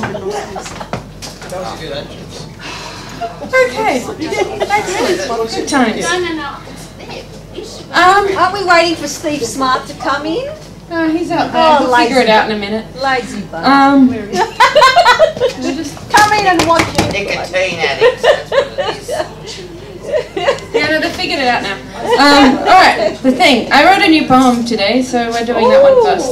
That was a good entrance. Okay. Good times. Aren't we waiting for Steve Smart to come in? He's out there. We'll figure it out in a minute. Lazy bug. Come in and watch it. Nicotine addicts, that's what it is. Yeah, no, they figured it out now. Alright, the thing. I wrote a new poem today, so we're doing that one first.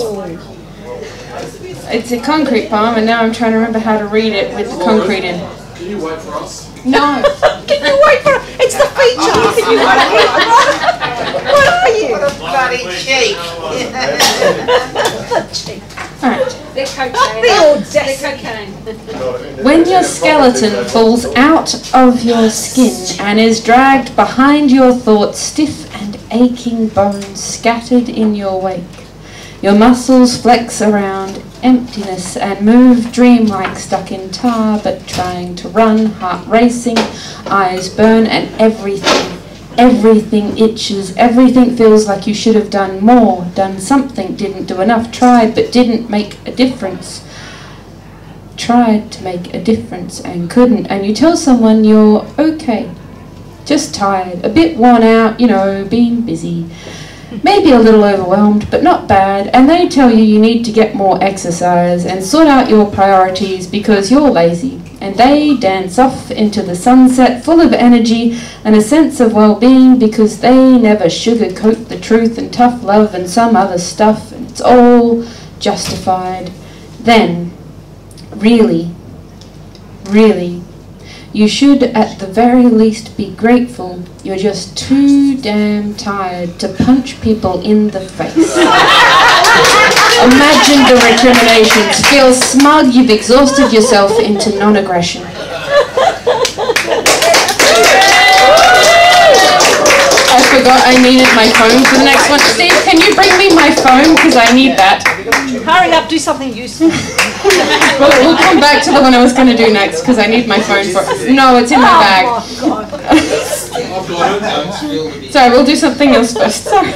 It's a concrete poem, and now I'm trying to remember how to read it with the concrete in. Can you wait for us? No. Can you wait for it? It's the feature. Can you wait for it? What are you? Bloody cheek. Alright. They're cocaine. They're cocaine. When your skeleton falls out of your skin and is dragged behind your thoughts, stiff and aching bones scattered in your wake, your muscles flex around emptiness and move dreamlike, stuck in tar but trying to run, heart racing, eyes burn, and everything itches, everything feels like you should have done more, done something, didn't do enough, tried but didn't make a difference, tried to make a difference and couldn't, and you tell someone you're okay, just tired, a bit worn out, you know, being busy, maybe a little overwhelmed, but not bad, and they tell you you need to get more exercise and sort out your priorities because you're lazy, and they dance off into the sunset full of energy and a sense of well-being because they never sugarcoat the truth and tough love and some other stuff, and it's all justified. Then, really, you should at the very least be grateful you're just too damn tired to punch people in the face. Imagine the recriminations. Feel smug you've exhausted yourself into non-aggression. I forgot I needed my phone for the next one. Steve, can you bring me my phone? Because I need that. Hurry up, do something useful. We'll come back to the one I was going to do next because I need my phone for it. No, it's in my bag. Sorry, we'll do something else first. Sorry.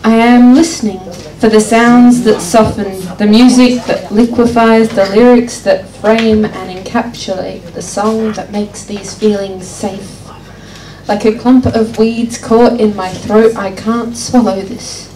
I am listening for the sounds that soften, the music that liquefies, the lyrics that frame and encapsulate the song that makes these feelings safe. Like a clump of weeds caught in my throat, I can't swallow this.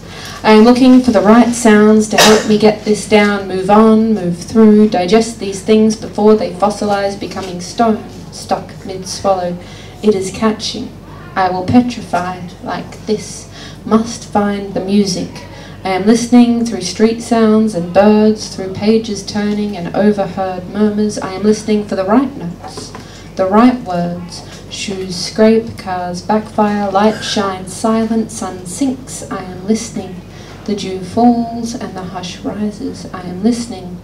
I am looking for the right sounds to help me get this down, move on, move through, digest these things before they fossilize, becoming stone, stuck mid-swallow. It is catching. I will petrify like this, must find the music. I am listening through street sounds and birds, through pages turning and overheard murmurs. I am listening for the right notes, the right words. Shoes scrape, cars backfire, light shines, silent, sun sinks. I am listening. The dew falls and the hush rises. I am listening.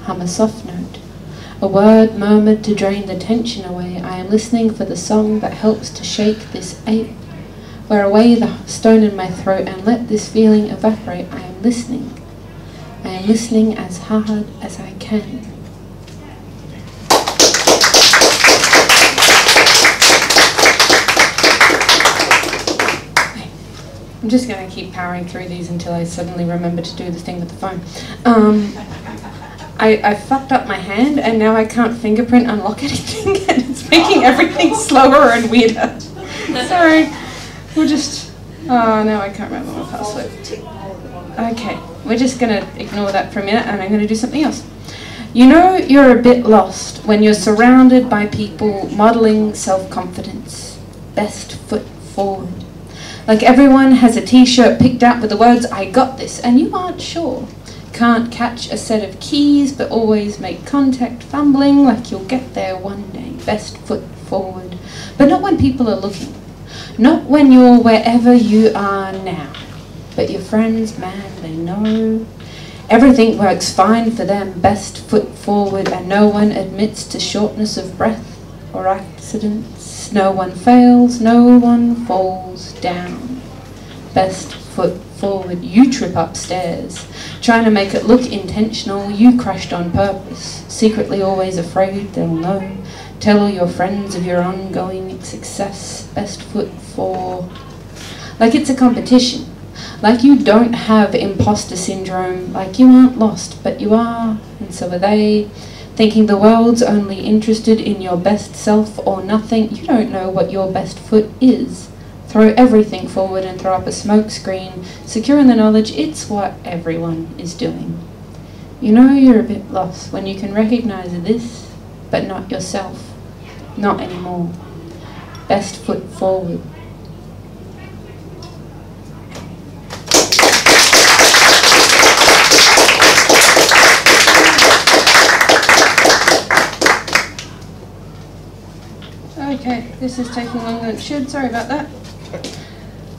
Hum a soft note. A word murmured to drain the tension away. I am listening for the song that helps to shake this ache. Wear away the stone in my throat and let this feeling evaporate. I am listening. I am listening as hard as I can. I'm just going to keep powering through these until I suddenly remember to do the thing with the phone. I fucked up my hand and now I can't fingerprint unlock anything and it's making everything slower and weirder. Sorry. We'll just... Oh, now I can't remember my password. Okay, we're just going to ignore that for a minute and I'm going to do something else. You know you're a bit lost when you're surrounded by people modelling self-confidence. Best foot forward. Like everyone has a t-shirt picked out with the words, I got this, and you aren't sure. Can't catch a set of keys, but always make contact, fumbling like you'll get there one day. Best foot forward. But not when people are looking. Not when you're wherever you are now. But your friends, man, they know. Everything works fine for them. Best foot forward, and no one admits to shortness of breath or accidents. No one fails, no one falls down. Best foot forward. You trip upstairs, trying to make it look intentional. You crashed on purpose, secretly always afraid they'll know. Tell all your friends of your ongoing success. Best foot forward. Like it's a competition. Like you don't have imposter syndrome, like you aren't lost, but you are, and so are they. Thinking the world's only interested in your best self or nothing, you don't know what your best foot is. Throw everything forward and throw up a smoke screen, secure in the knowledge it's what everyone is doing. You know you're a bit lost when you can recognize this, but not yourself. Not anymore. Best foot forward. Okay, this is taking longer than it should, sorry about that.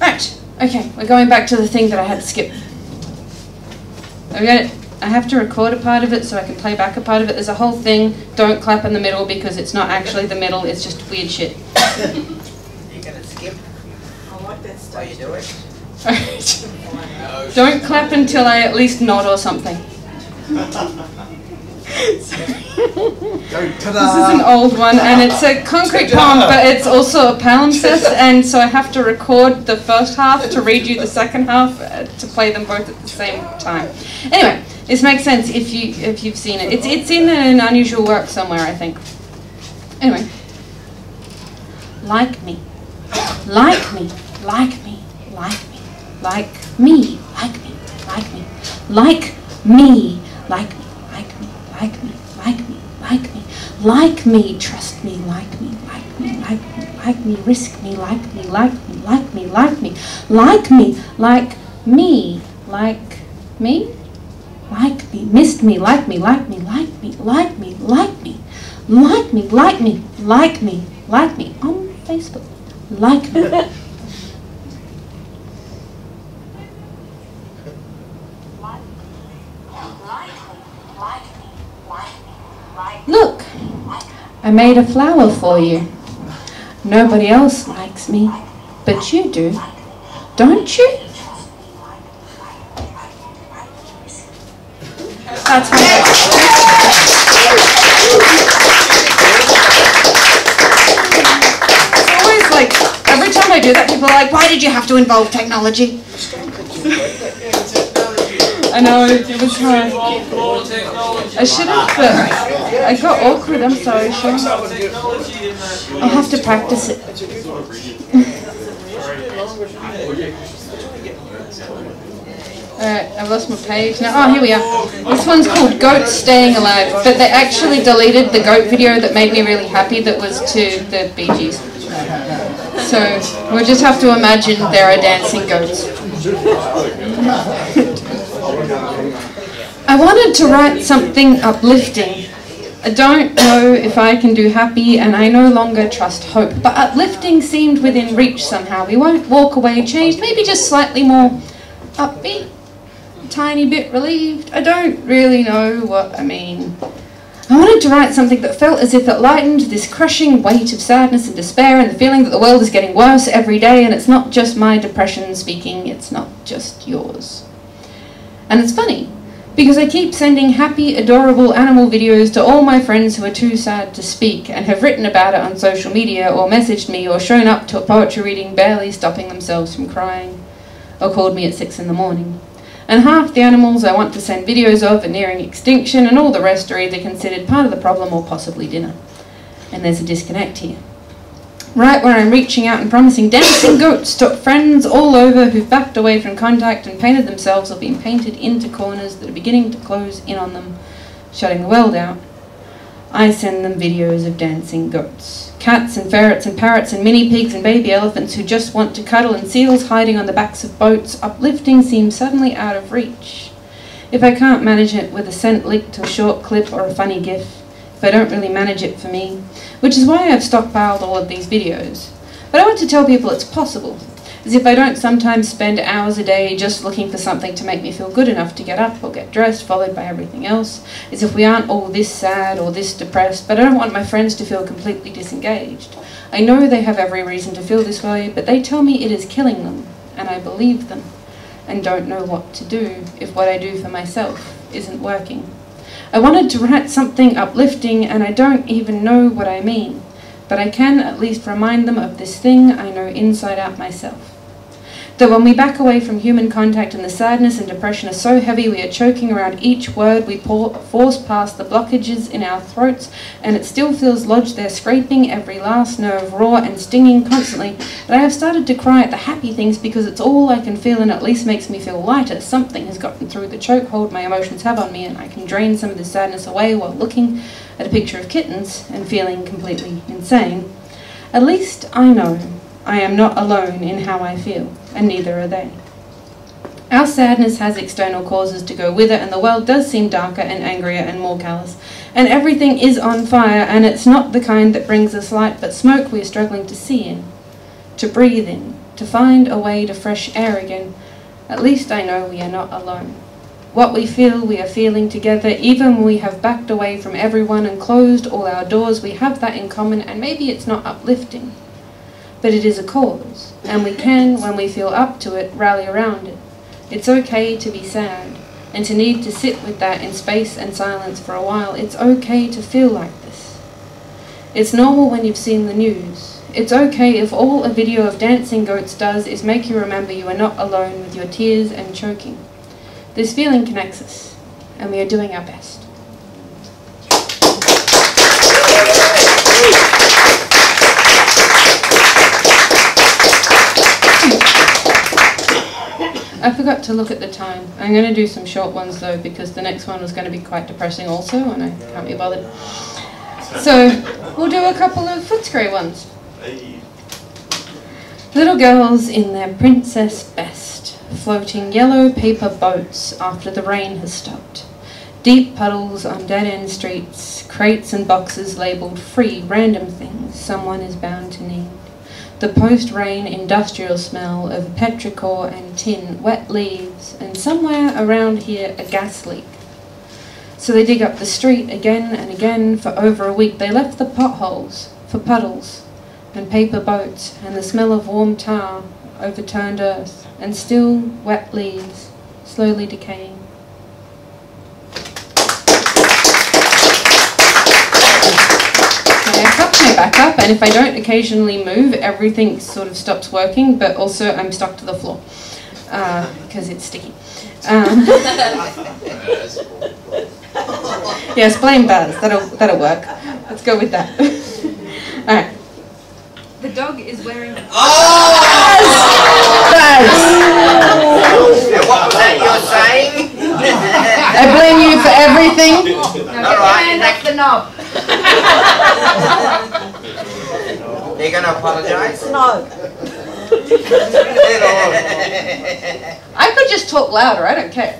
Right, okay, we're going back to the thing that I had to skip. I have to record a part of it so I can play back a part of it. There's a whole thing, don't clap in the middle because it's not actually the middle, it's just weird shit. You're gonna skip? I like that stuff. How you do it? Alright. Don't clap until I at least nod or something. This is an old one, and it's a concrete poem, but it's also a palimpsest, and so I have to record the first half to read you the second half to play them both at the same time. Anyway, this makes sense if you've seen it. It's in an unusual work somewhere, I think. Anyway, like me, like me, like me, like me, like me, like me, like me, like me, like me. Like me, like me, like me, like me, trust me, like me, like me, like me, like me, risk me, like me, like me, like me, like me, like me, like me, like me, like me, missed me, like me, like me, like me, like me, like me, like me, like me, like me, like me, on Facebook, like me. Look, I made a flower for you. Nobody else likes me, but you do, don't you? That's my It's always like, every time I do that, people are like, why did you have to involve technology? I know, it was hard. I should have, but I got awkward, I'm sorry, Sean. I'll have to practice it. Alright, I've lost my page now. Oh, here we are. This one's called Goats Staying Alive, but they actually deleted the goat video that made me really happy that was to the Bee Gees. So, we'll just have to imagine there are dancing goats. I wanted to write something uplifting. I don't know if I can do happy, and I no longer trust hope, but uplifting seemed within reach somehow. We won't walk away changed, maybe just slightly more upbeat, a tiny bit relieved. I don't really know what I mean. I wanted to write something that felt as if it lightened this crushing weight of sadness and despair and the feeling that the world is getting worse every day, and it's not just my depression speaking, it's not just yours. And it's funny, because I keep sending happy, adorable animal videos to all my friends who are too sad to speak and have written about it on social media or messaged me or shown up to a poetry reading barely stopping themselves from crying or called me at 6 in the morning. And half the animals I want to send videos of are nearing extinction, and all the rest are either considered part of the problem or possibly dinner. And there's a disconnect here. Right where I'm reaching out and promising dancing goats to friends all over who've backed away from contact and painted themselves or been painted into corners that are beginning to close in on them, shutting the world out, I send them videos of dancing goats. Cats and ferrets and parrots and mini pigs and baby elephants who just want to cuddle, and seals hiding on the backs of boats. Uplifting seems suddenly out of reach. If I can't manage it with a scent lick to a short clip or a funny gif, if I don't really manage it for me, which is why I've stockpiled all of these videos. But I want to tell people it's possible, as if I don't sometimes spend hours a day just looking for something to make me feel good enough to get up or get dressed, followed by everything else, as if we aren't all this sad or this depressed, but I don't want my friends to feel completely disengaged. I know they have every reason to feel this way, but they tell me it is killing them, and I believe them, and don't know what to do if what I do for myself isn't working. I wanted to write something uplifting, and I don't even know what I mean, but I can at least remind them of this thing I know inside out myself. That when we back away from human contact and the sadness and depression are so heavy we are choking around each word we force past the blockages in our throats, and it still feels lodged there, scraping every last nerve, raw and stinging constantly. But I have started to cry at the happy things because it's all I can feel and at least makes me feel lighter. Something has gotten through the chokehold my emotions have on me, and I can drain some of the sadness away while looking at a picture of kittens and feeling completely insane. At least I know I am not alone in how I feel, and neither are they. Our sadness has external causes to go with it, and the world does seem darker and angrier and more callous. And everything is on fire, and it's not the kind that brings us light, but smoke we are struggling to see in, to breathe in, to find a way to fresh air again. At least I know we are not alone. What we feel, we are feeling together. Even when we have backed away from everyone and closed all our doors, we have that in common, and maybe it's not uplifting, but it is a cause, and we can, when we feel up to it, rally around it. It's okay to be sad, and to need to sit with that in space and silence for a while. It's okay to feel like this. It's normal when you've seen the news. It's okay if all a video of dancing goats does is make you remember you are not alone with your tears and choking. This feeling connects us, and we are doing our best. I forgot to look at the time. I'm going to do some short ones though, because the next one was going to be quite depressing also, and I can't be bothered. So we'll do a couple of Footscray ones. Little girls in their princess best, floating yellow paper boats after the rain has stopped. Deep puddles on dead-end streets, crates and boxes labelled free, random things someone is bound to need. The post-rain industrial smell of petrichor and tin, wet leaves, and somewhere around here a gas leak. So they dig up the street again and again for over a week. They left the potholes for puddles and paper boats and the smell of warm tar, overturned earth, and still wet leaves, slowly decaying. I prop my back up, and if I don't occasionally move, everything sort of stops working, but also I'm stuck to the floor because it's sticky. Yes, blame Baz. That'll work. Let's go with that. All right. The dog is wearing. Oh! Baz! And what was that you're saying? I blame you for everything. All right. That's the knob. Are you going to apologise? No. I could just talk louder. I don't care.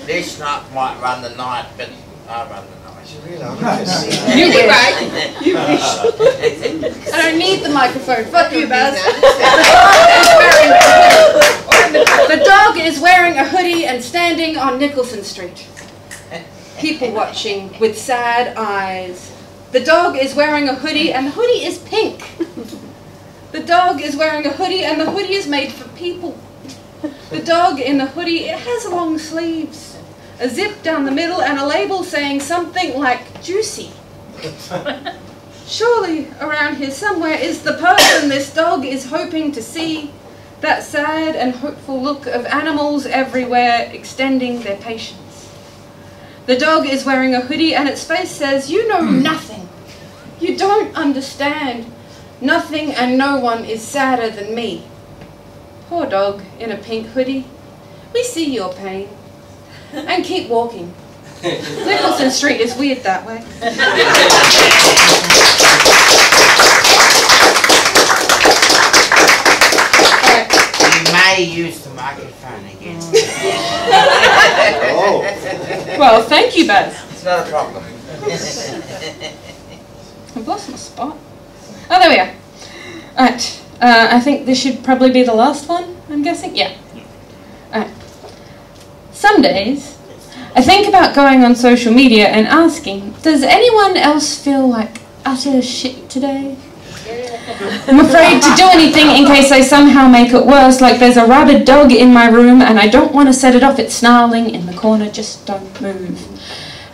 This nut might run the night, but I run the night. You wish. You wish. I don't need the microphone. Fuck you, Baz. The dog is wearing a hoodie and standing on Nicholsons Street. People watching with sad eyes. The dog is wearing a hoodie, and the hoodie is pink. The dog is wearing a hoodie, and the hoodie is made for people. The dog in the hoodie, it has long sleeves, a zip down the middle, and a label saying something like juicy. Surely around here somewhere is the person this dog is hoping to see, that sad and hopeful look of animals everywhere extending their patience. The dog is wearing a hoodie, and its face says, "You know nothing. You don't understand. Nothing and no one is sadder than me." Poor dog in a pink hoodie. We see your pain. And keep walking. Nicholsons Street is weird that way. You may use the microphone again. Oh. Well, thank you, Baz. It's not a problem. I've lost my spot. Oh, there we are. Alright, I think this should probably be the last one, I'm guessing? Yeah. Alright. Some days, I think about going on social media and asking, does anyone else feel like utter shit today? I'm afraid to do anything in case I somehow make it worse, like there's a rabid dog in my room and I don't want to set it off, it's snarling in the corner, just don't move.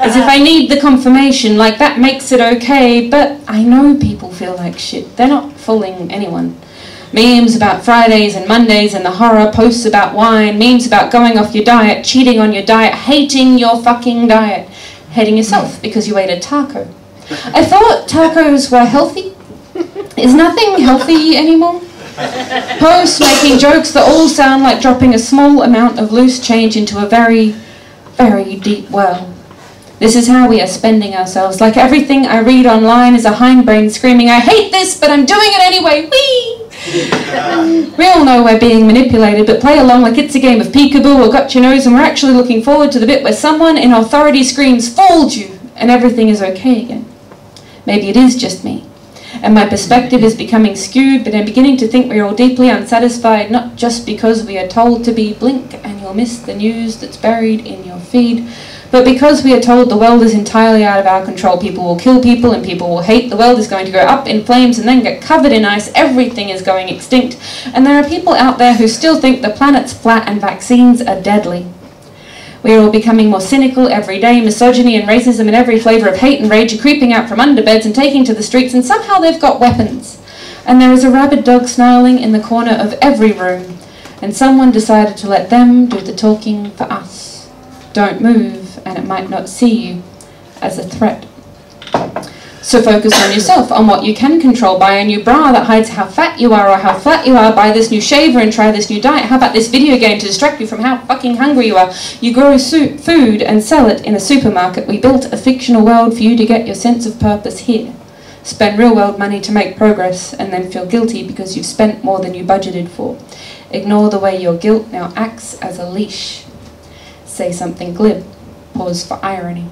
As if I need the confirmation, like that makes it okay, but I know people feel like shit. They're not fooling anyone. Memes about Fridays and Mondays and the horror, posts about wine, memes about going off your diet, cheating on your diet, hating your fucking diet, hating yourself because you ate a taco. I thought tacos were healthy. Is nothing healthy anymore? Posts making jokes that all sound like dropping a small amount of loose change into a very, very deep well. This is how we are spending ourselves. Like everything I read online is a hindbrain screaming, I hate this, but I'm doing it anyway, whee! We all know we're being manipulated, but play along like it's a game of peekaboo or got your nose, and we're actually looking forward to the bit where someone in authority screams, fooled you, and everything is okay again. Maybe it is just me, and my perspective is becoming skewed, but I'm beginning to think we're all deeply unsatisfied, not just because we are told to be blink and you'll miss the news that's buried in your feed, but because we are told the world is entirely out of our control. People will kill people and people will hate. The world is going to go up in flames and then get covered in ice. Everything is going extinct. And there are people out there who still think the planet's flat and vaccines are deadly. We are all becoming more cynical every day. Misogyny and racism and every flavour of hate and rage are creeping out from under beds and taking to the streets, and somehow they've got weapons. And there is a rabid dog snarling in the corner of every room. And someone decided to let them do the talking for us. Don't move, and it might not see you as a threat. So focus on yourself, on what you can control. Buy a new bra that hides how fat you are or how flat you are. Buy this new shaver and try this new diet. How about this video game to distract you from how fucking hungry you are? You grow food and sell it in a supermarket. We built a fictional world for you to get your sense of purpose here. Spend real world money to make progress and then feel guilty because you've spent more than you budgeted for. Ignore the way your guilt now acts as a leash. Say something glib. Pause for irony.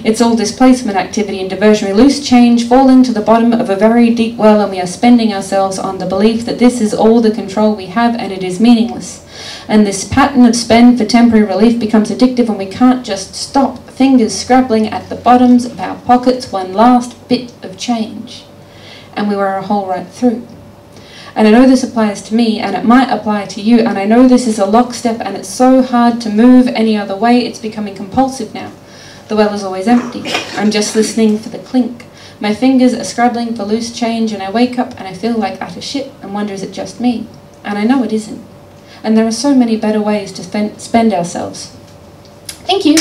It's all displacement activity and diversionary loose change falling to the bottom of a very deep well, and we are spending ourselves on the belief that this is all the control we have and it is meaningless. And this pattern of spend for temporary relief becomes addictive, and we can't just stop, fingers scrabbling at the bottoms of our pockets, one last bit of change. And we wear a hole right through. And I know this applies to me, and it might apply to you, and I know this is a lockstep, and it's so hard to move any other way, it's becoming compulsive now. The well is always empty. I'm just listening for the clink. My fingers are scrabbling for loose change, and I wake up and I feel like utter shit and wonder, is it just me? And I know it isn't. And there are so many better ways to spend ourselves. Thank you.